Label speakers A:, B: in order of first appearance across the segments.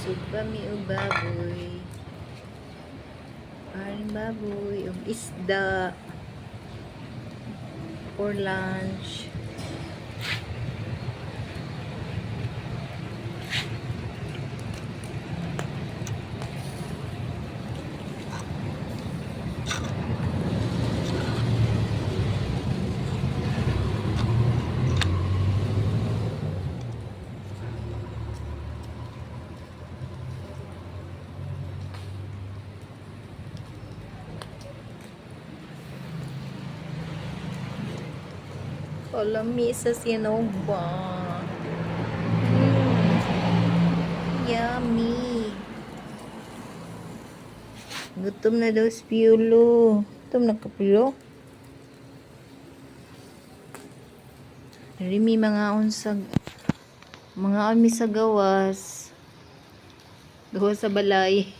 A: Busog kami o baboy. Kain baboy o isda for lunch. Lamisa sinogba. Yummy. Gutom na daw si Piolo. Gutom na ka, Piolo? Rimi mga unsag mga ami sa gawas. Duho sa balay.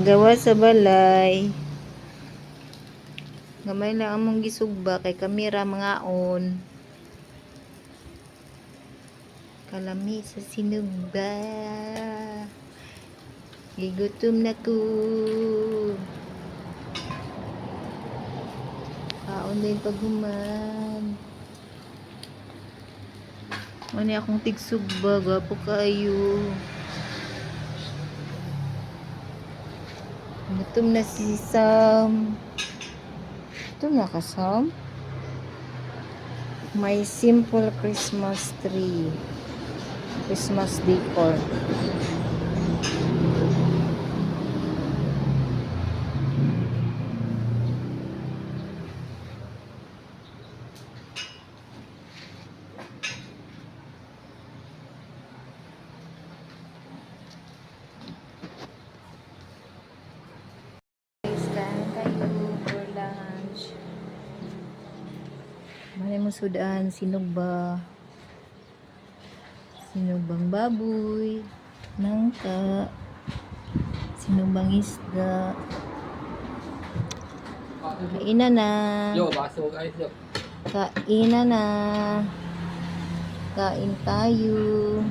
A: Gawas sa balay. Gamay lang among gisugba kay kamera mga on. Kalami sa sinugba. Gigutom na ko. Kaon din paghuman. Ano akong tigsugba. Gwapo kayo. Gutom na si Sam. Gutom na ka, Sam? My simple Christmas tree. Christmas decor. Kain kayo for lunch. Malay mo sudan, sinugba. Sinugbang baboy, nangka, sinugbang isda. Kainan na.
B: Yo, baso guys, yo.
A: Kainan na. Kain tayo.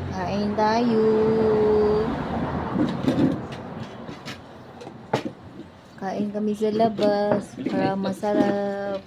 A: Kain tayo. Kain kami sa labas para masarap.